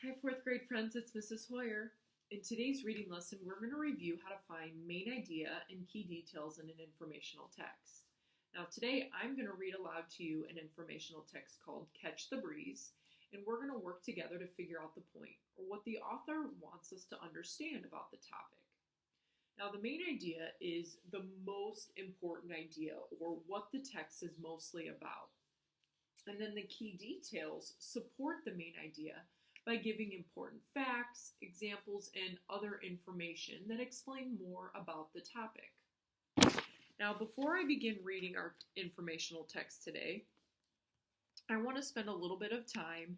Hi, fourth grade friends, it's Mrs. Hoyer. In today's reading lesson, we're going to review how to find main idea and key details in an informational text. Now, today I'm going to read aloud to you an informational text called Catch the Breeze, and we're going to work together to figure out the point or what the author wants us to understand about the topic. Now, the main idea is the most important idea or what the text is mostly about. And then the key details support the main idea by giving important facts, examples, and other information that explain more about the topic. Now, before I begin reading our informational text today, I want to spend a little bit of time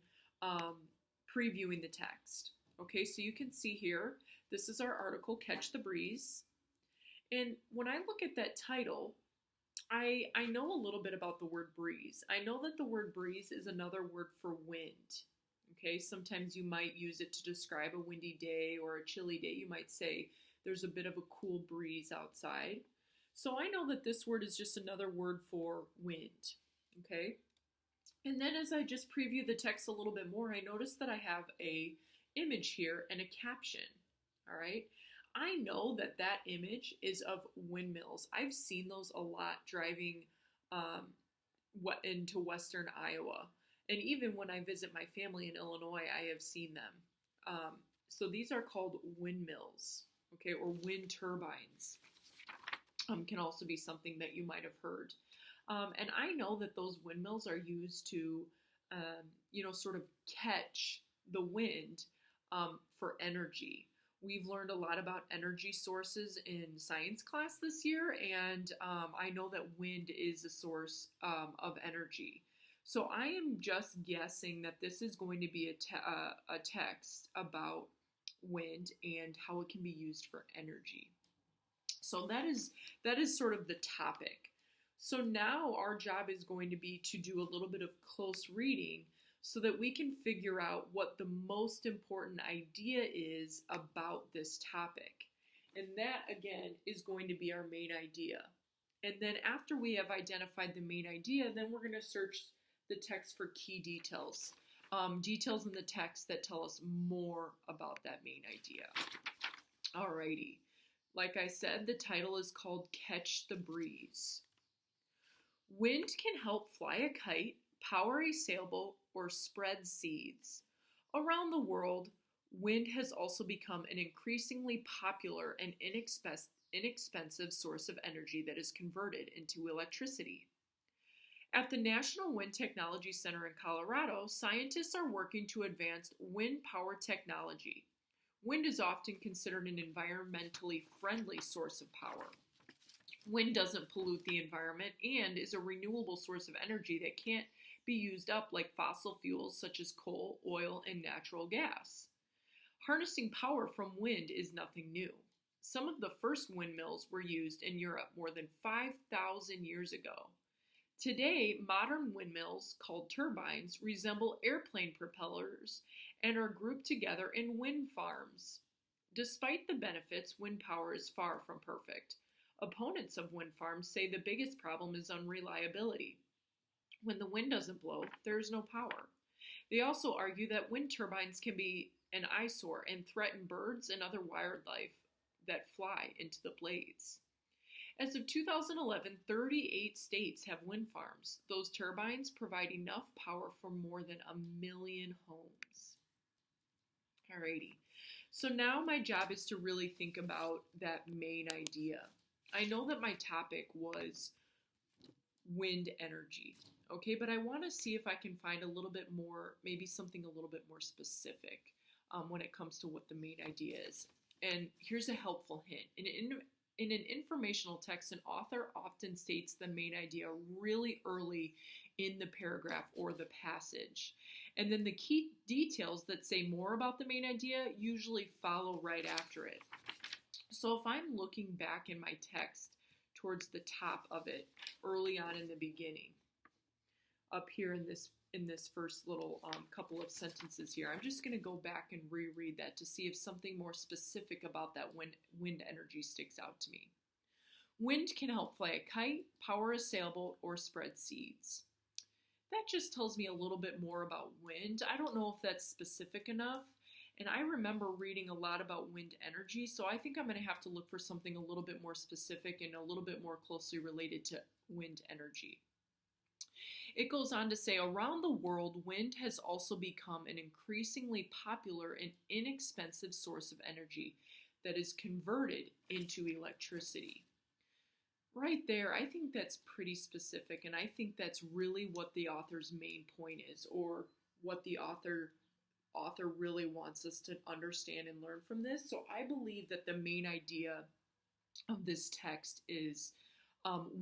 previewing the text. Okay, so you can see here, this is our article, Catch the Breeze. And when I look at that title, I know a little bit about the word breeze. I know that the word breeze is another word for wind. Okay, sometimes you might use it to describe a windy day or a chilly day. You might say there's a bit of a cool breeze outside. So I know that this word is just another word for wind. Okay, and then as I just preview the text a little bit more, I notice that I have a image here and a caption. All right, I know that that image is of windmills. I've seen those a lot driving into western Iowa. And even when I visit my family in Illinois, I have seen them. So these are called windmills, okay, or wind turbines. Can also be something that you might have heard. And I know that those windmills are used to, sort of catch the wind for energy. We've learned a lot about energy sources in science class this year, and I know that wind is a source of energy. So I am just guessing that this is going to be a text about wind and how it can be used for energy. So that is sort of the topic. So now our job is going to be to do a little bit of close reading so that we can figure out what the most important idea is about this topic. And that, again, is going to be our main idea. And then after we have identified the main idea, then we're going to search the text for key details. Details in the text that tell us more about that main idea. Alrighty. Like I said, the title is called Catch the Breeze. Wind can help fly a kite, power a sailboat, or spread seeds. Around the world, wind has also become an increasingly popular and inexpensive source of energy that is converted into electricity. At the National Wind Technology Center in Colorado, scientists are working to advance wind power technology. Wind is often considered an environmentally friendly source of power. Wind doesn't pollute the environment and is a renewable source of energy that can't be used up like fossil fuels such as coal, oil, and natural gas. Harnessing power from wind is nothing new. Some of the first windmills were used in Europe more than 5,000 years ago. Today, modern windmills, called turbines, resemble airplane propellers and are grouped together in wind farms. Despite the benefits, wind power is far from perfect. Opponents of wind farms say the biggest problem is unreliability. When the wind doesn't blow, there is no power. They also argue that wind turbines can be an eyesore and threaten birds and other wildlife that fly into the blades. As of 2011, 38 states have wind farms. Those turbines provide enough power for more than 1 million homes. Alrighty, so now my job is to really think about that main idea. I know that my topic was wind energy, okay, but I want to see if I can find a little bit more, maybe something a little bit more specific when it comes to what the main idea is. And here's a helpful hint. In an informational text, an author often states the main idea really early in the paragraph or the passage. And then the key details that say more about the main idea usually follow right after it. So if I'm looking back in my text towards the top of it, early on in the beginning, up here in this first little couple of sentences here, I'm just going to go back and reread that to see if something more specific about that wind energy sticks out to me. Wind can help fly a kite, power a sailboat, or spread seeds. that just tells me a little bit more about wind. I don't know if that's specific enough. And I remember reading a lot about wind energy, so I think I'm going to have to look for something a little bit more specific and a little bit more closely related to wind energy. It goes on to say around the world, wind has also become an increasingly popular and inexpensive source of energy that is converted into electricity. Right there, I think that's pretty specific, and I think that's really what the author's main point is, or what the author really wants us to understand and learn from this. So I believe that the main idea of this text is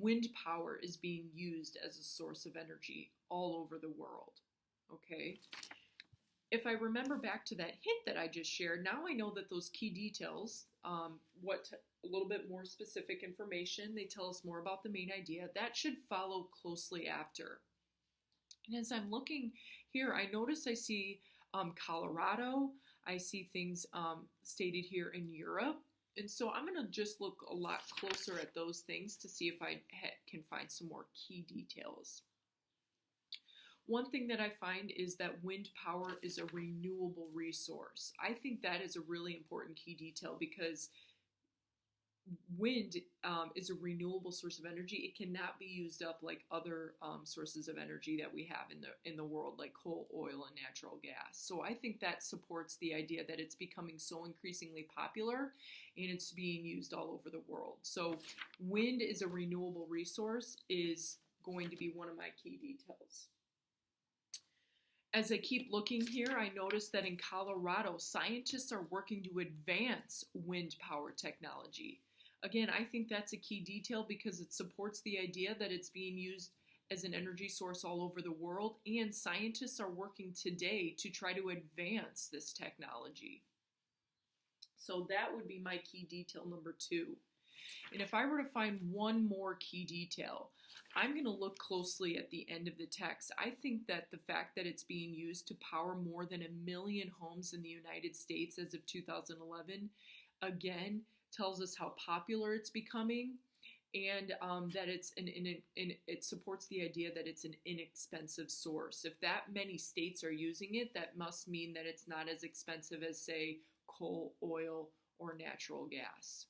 wind power is being used as a source of energy all over the world. Okay. If I remember back to that hint that I just shared, now I know that those key details, a little bit more specific information, they tell us more about the main idea, that should follow closely after. And as I'm looking here, I notice I see Colorado, I see things stated here in Europe. And so I'm going to just look a lot closer at those things to see if I can find some more key details. One thing that I find is that wind power is a renewable resource. I think that is a really important key detail because wind is a renewable source of energy. It cannot be used up like other sources of energy that we have in the world, like coal, oil, and natural gas. So I think that supports the idea that it's becoming so increasingly popular and it's being used all over the world. So wind is a renewable resource is going to be one of my key details. As I keep looking here, I notice that in Colorado, scientists are working to advance wind power technology. Again, I think that's a key detail because it supports the idea that it's being used as an energy source all over the world, and scientists are working today to try to advance this technology. So that would be my key detail number 2. And if I were to find one more key detail, I'm going to look closely at the end of the text. I think that the fact that it's being used to power more than 1 million homes in the United States as of 2011, again, tells us how popular it's becoming, and that it supports the idea that it's an inexpensive source. If that many states are using it, that must mean that it's not as expensive as, say, coal, oil, or natural gas.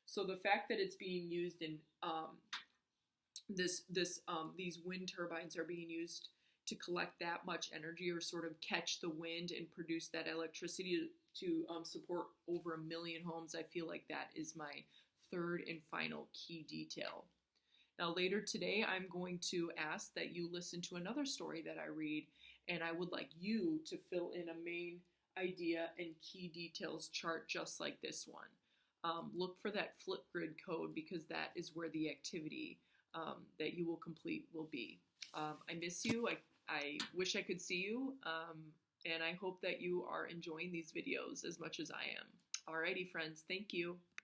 So the fact that it's being used in these wind turbines are being used to collect that much energy or sort of catch the wind and produce that electricity to support over 1 million homes, I feel like that is my third and final key detail. Now later today, I'm going to ask that you listen to another story that I read, and I would like you to fill in a main idea and key details chart just like this one. Look for that Flipgrid code because that is where the activity that you will complete will be. I miss you. I wish I could see you, and I hope that you are enjoying these videos as much as I am. Alrighty, friends. Thank you.